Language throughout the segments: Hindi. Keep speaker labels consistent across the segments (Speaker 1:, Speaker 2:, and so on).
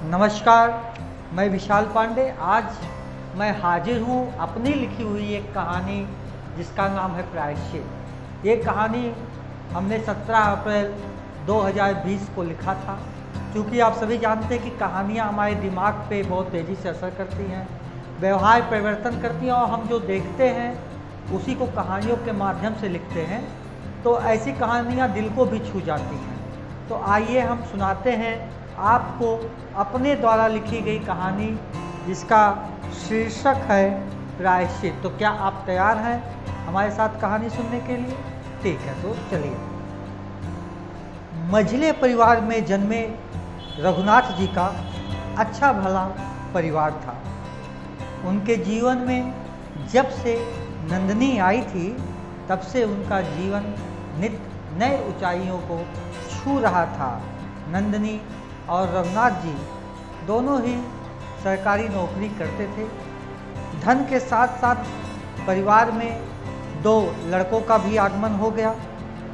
Speaker 1: नमस्कार, मैं विशाल पांडे। आज मैं हाजिर हूँ अपनी लिखी हुई एक कहानी जिसका नाम है प्रायश्चित। ये कहानी हमने 17 अप्रैल 2020 को लिखा था। क्योंकि आप सभी जानते हैं कि कहानियाँ हमारे दिमाग पे बहुत तेज़ी से असर करती हैं, व्यवहार परिवर्तन करती हैं और हम जो देखते हैं उसी को कहानियों के माध्यम से लिखते हैं। तो ऐसी कहानियाँ दिल को भी छू जाती हैं। तो आइए हम सुनाते हैं आपको अपने द्वारा लिखी गई कहानी जिसका शीर्षक है प्रायश्चित। तो क्या आप तैयार हैं हमारे साथ कहानी सुनने के लिए? ठीक है, तो चलिए। मझले परिवार में जन्मे रघुनाथ जी का अच्छा भला परिवार था। उनके जीवन में जब से नंदिनी आई थी तब से उनका जीवन नित्य नए ऊंचाइयों को छू रहा था। नंदिनी और रघुनाथ जी दोनों ही सरकारी नौकरी करते थे। धन के साथ साथ परिवार में 2 लड़कों का भी आगमन हो गया।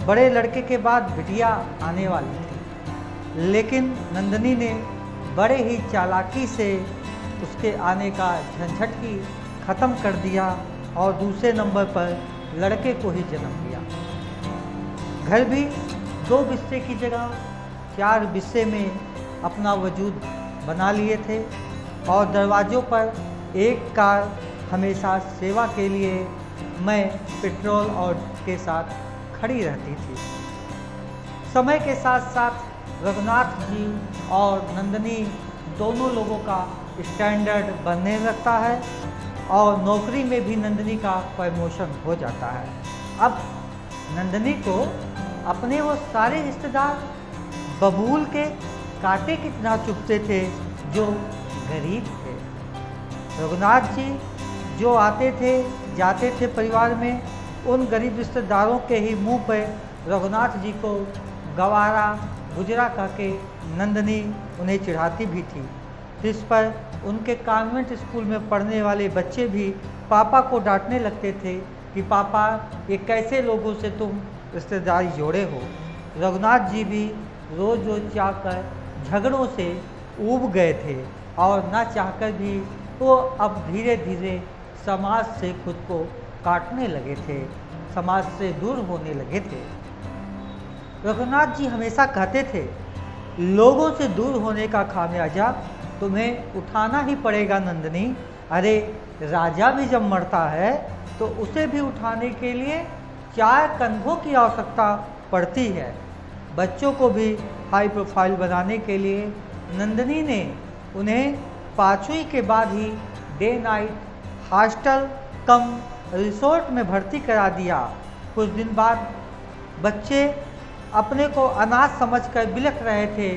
Speaker 1: बड़े लड़के के बाद बिटिया आने वाली थी, लेकिन नंदिनी ने बड़े ही चालाकी से उसके आने का झंझट ही ख़त्म कर दिया और दूसरे नंबर पर लड़के को ही जन्म दिया। घर भी 2 बिस्से की जगह 4 बिस्से में अपना वजूद बना लिए थे और दरवाज़ों पर एक कार हमेशा सेवा के लिए मैं पेट्रोल और के साथ खड़ी रहती थी। समय के साथ साथ रघुनाथ जी और नंदिनी दोनों लोगों का स्टैंडर्ड बनने लगता है और नौकरी में भी नंदिनी का प्रमोशन हो जाता है। अब नंदिनी को अपने वो सारे रिश्तेदार बबूल के कांटे की तरह चुभते थे जो गरीब थे। रघुनाथ जी जो आते थे जाते थे परिवार में, उन गरीब रिश्तेदारों के ही मुंह पर रघुनाथ जी को गवारा गुजरा कह के नंदिनी उन्हें चिढ़ाती भी थी। जिस पर उनके कॉन्वेंट स्कूल में पढ़ने वाले बच्चे भी पापा को डांटने लगते थे कि पापा ये कैसे लोगों से तुम रिश्तेदारी जोड़े हो। रघुनाथ जी भी रोज़ रोज़ चाहकर झगड़ों से ऊब गए थे और न चाहकर भी वो अब धीरे धीरे समाज से खुद को काटने लगे थे, समाज से दूर होने लगे थे। रघुनाथ जी हमेशा कहते थे, लोगों से दूर होने का खामियाजा तुम्हें उठाना ही पड़ेगा नंदिनी। अरे राजा भी जब मरता है तो उसे भी उठाने के लिए 4 कंधों की आवश्यकता पड़ती है। बच्चों को भी हाई प्रोफाइल बनाने के लिए नंदिनी ने उन्हें 5वीं के बाद ही डे नाइट हॉस्टल कम रिसोर्ट में भर्ती करा दिया। कुछ दिन बाद बच्चे अपने को अनाथ समझकर बिलख रहे थे,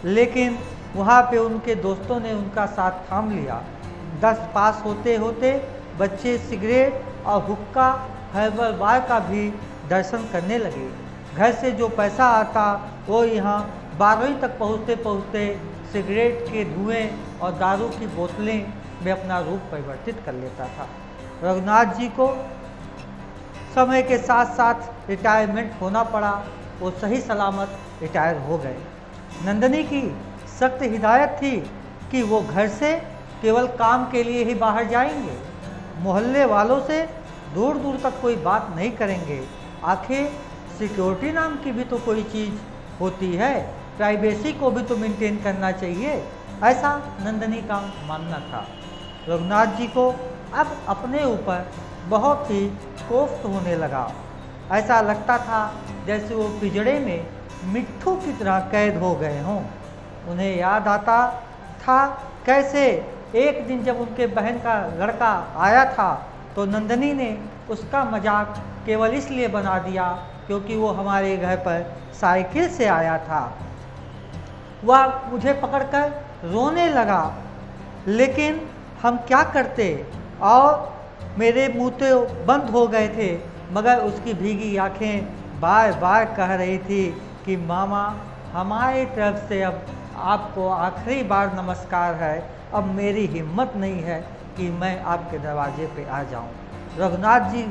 Speaker 1: लेकिन वहाँ पे उनके दोस्तों ने उनका साथ थाम लिया। 10 पास होते होते बच्चे सिगरेट और हुक्का हर्बल बार का भी दर्शन करने लगे। घर से जो पैसा आता वो यहाँ 12वीं तक पहुँचते पहुँचते सिगरेट के धुएं और दारू की बोतलें में अपना रूप परिवर्तित कर लेता था। रघुनाथ जी को समय के साथ साथ रिटायरमेंट होना पड़ा। वो सही सलामत रिटायर हो गए। नंदिनी की सख्त हिदायत थी कि वो घर से केवल काम के लिए ही बाहर जाएंगे, मोहल्ले वालों से दूर दूर तक कोई बात नहीं करेंगे। आखिर सिक्योरिटी नाम की भी तो कोई चीज़ होती है, प्राइवेसी को भी तो मेंटेन करना चाहिए, ऐसा नंदिनी का मानना था। रघुनाथ जी को अब अपने ऊपर बहुत ही कोफ्त होने लगा। ऐसा लगता था जैसे वो पिंजड़े में मिट्ठू की तरह कैद हो गए हों। उन्हें याद आता था कैसे एक दिन जब उनके बहन का लड़का आया था तो नंदिनी ने उसका मजाक केवल इसलिए बना दिया क्योंकि वो हमारे घर पर साइकिल से आया था। वह मुझे पकड़कर रोने लगा, लेकिन हम क्या करते, और मेरे मुँह तो बंद हो गए थे, मगर उसकी भीगी आंखें बार बार कह रही थी कि मामा हमारी तरफ से अब आपको आखिरी बार नमस्कार है, अब मेरी हिम्मत नहीं है कि मैं आपके दरवाजे पे आ जाऊं। रघुनाथ जी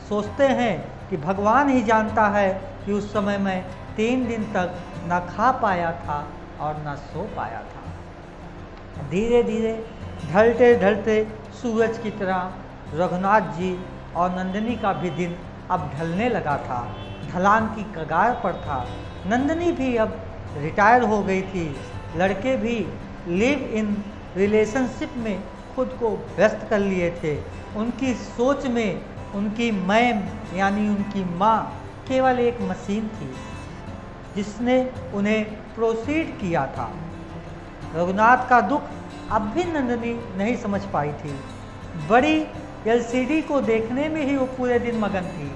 Speaker 1: सोचते हैं कि भगवान ही जानता है कि उस समय मैं 3 दिन तक न खा पाया था और न सो पाया था। धीरे धीरे ढलते ढलते सूरज की तरह रघुनाथ जी और नंदिनी का भी दिन अब ढलने लगा था, ढलान की कगार पर था। नंदिनी भी अब रिटायर हो गई थी। लड़के भी लिव इन रिलेशनशिप में खुद को व्यस्त कर लिए थे। उनकी सोच में उनकी मैम यानी उनकी माँ केवल एक मशीन थी जिसने उन्हें प्रोसीड किया था। रघुनाथ का दुख अब भी नंदिनी नहीं समझ पाई थी। बड़ी एलसीडी को देखने में ही वो पूरे दिन मगन थी।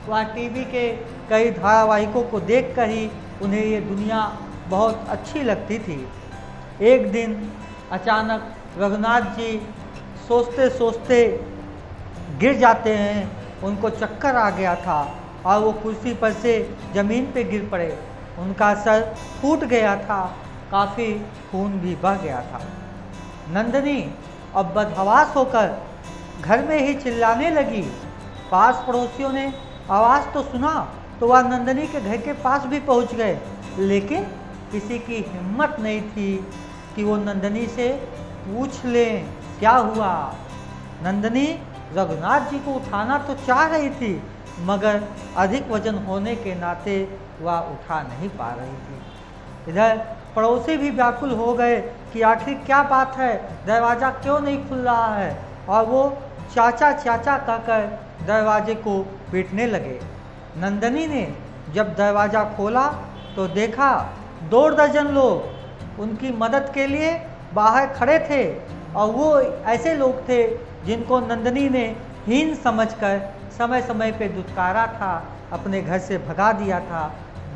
Speaker 1: वह टीवी के कई धारावाहिकों को देखकर ही उन्हें ये दुनिया बहुत अच्छी लगती थी। एक दिन अचानक रघुनाथ जी सोचते सोचते गिर जाते हैं। उनको चक्कर आ गया था और वो कुर्सी पर से ज़मीन पे गिर पड़े। उनका सर फूट गया था, काफ़ी खून भी बह गया था। नंदिनी अब बदहवास होकर घर में ही चिल्लाने लगी। पास पड़ोसियों ने आवाज़ तो सुना तो वह नंदिनी के घर के पास भी पहुंच गए, लेकिन किसी की हिम्मत नहीं थी कि वो नंदिनी से पूछ लें क्या हुआ। नंदिनी रघुनाथ जी को उठाना तो चाह रही थी, मगर अधिक वजन होने के नाते वह उठा नहीं पा रही थी। इधर पड़ोसी भी व्याकुल हो गए कि आखिर क्या बात है, दरवाज़ा क्यों नहीं खुल रहा है, और वो चाचा चाचा कहकर दरवाजे को पीटने लगे। नंदिनी ने जब दरवाज़ा खोला तो देखा 2 दर्जन लोग उनकी मदद के लिए बाहर खड़े थे, और वो ऐसे लोग थे जिनको नंदिनी ने हीन समझकर समय समय पे दुत्कारा था, अपने घर से भगा दिया था,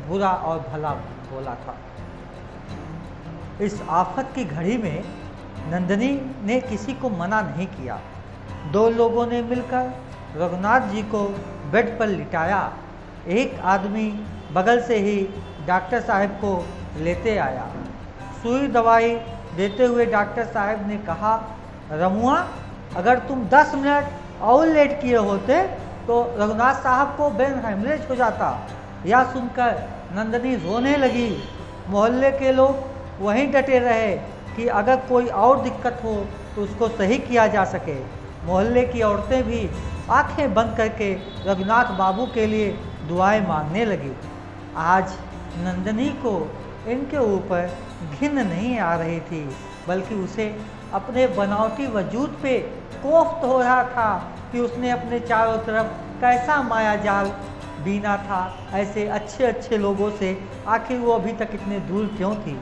Speaker 1: बुरा और भला बोला था। इस आफत की घड़ी में नंदिनी ने किसी को मना नहीं किया। 2 लोगों ने मिलकर रघुनाथ जी को बेड पर लिटाया। एक आदमी बगल से ही डॉक्टर साहब को लेते आया। सुई दवाई देते हुए डॉक्टर साहब ने कहा, रमुआ, अगर तुम 10 मिनट और लेट किए होते तो रघुनाथ साहब को ब्रेन हेमरेज हो जाता। यह सुनकर नंदिनी रोने लगी। मोहल्ले के लोग वहीं डटे रहे कि अगर कोई और दिक्कत हो तो उसको सही किया जा सके। मोहल्ले की औरतें भी आंखें बंद करके रघुनाथ बाबू के लिए दुआएं मांगने लगी। आज नंदिनी को इनके ऊपर घिन नहीं आ रही थी, बल्कि उसे अपने बनावटी वजूद पे कोफ्त हो रहा था कि उसने अपने चारों तरफ कैसा माया जाल बीना था। ऐसे अच्छे अच्छे लोगों से आखिर वो अभी तक इतने दूर क्यों थी।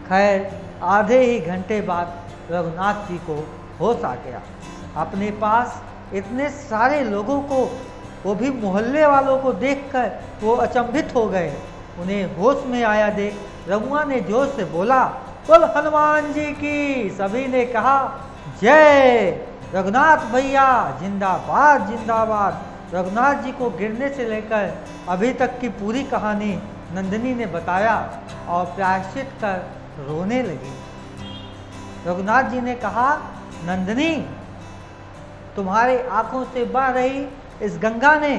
Speaker 1: खैर, आधे ही घंटे बाद रघुनाथ जी को होश आ गया। अपने पास इतने सारे लोगों को, वो भी मोहल्ले वालों को देखकर वो अचंभित हो गए। उन्हें होश में आया देख रमुआ ने जोर से बोला, बोल हनुमान जी की। सभी ने कहा, जय रघुनाथ भैया, जिंदाबाद जिंदाबाद। रघुनाथ जी को गिरने से लेकर अभी तक की पूरी कहानी नंदिनी ने बताया और प्रायश्चित कर रोने लगी। रघुनाथ जी ने कहा, नंदिनी, तुम्हारे आंखों से बह रही इस गंगा ने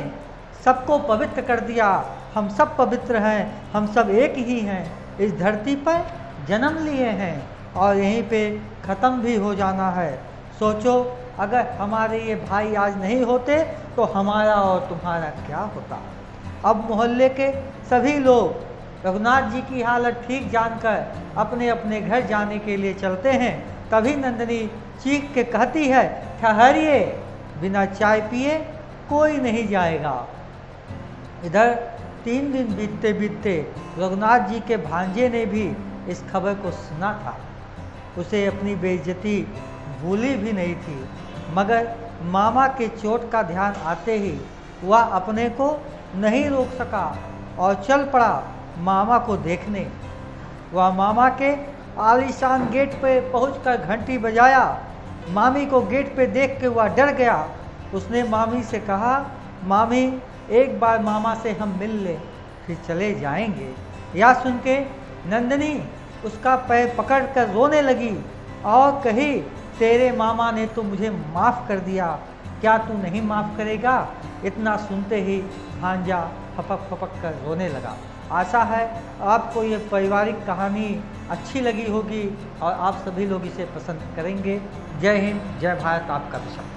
Speaker 1: सबको पवित्र कर दिया। हम सब पवित्र हैं, हम सब एक ही हैं। इस धरती पर जन्म लिए हैं और यहीं पे ख़त्म भी हो जाना है। सोचो, अगर हमारे ये भाई आज नहीं होते तो हमारा और तुम्हारा क्या होता। अब मोहल्ले के सभी लोग रघुनाथ जी की हालत ठीक जानकर अपने अपने घर जाने के लिए चलते हैं। तभी नंदिनी चीख के कहती है, ठहरिए, बिना चाय पिए कोई नहीं जाएगा। इधर 3 दिन बीतते बीतते रघुनाथ जी के भांजे ने भी इस खबर को सुना था। उसे अपनी बेइज्जती भूली भी नहीं थी, मगर मामा के चोट का ध्यान आते ही वह अपने को नहीं रोक सका और चल पड़ा मामा को देखने। वह मामा के आलीशान गेट पे पहुंचकर घंटी बजाया। मामी को गेट पे देख के वह डर गया। उसने मामी से कहा, मामी, एक बार मामा से हम मिल लें, फिर चले जाएंगे। यह सुन के नंदिनी उसका पैर पकड़कर रोने लगी और कही, तेरे मामा ने तो मुझे माफ़ कर दिया, क्या तू नहीं माफ़ करेगा। इतना सुनते ही भांजा फपक फपक कर रोने लगा। आशा है आपको ये पारिवारिक कहानी अच्छी लगी होगी और आप सभी लोग इसे पसंद करेंगे। जय हिंद, जय भारत, आपका विशाल।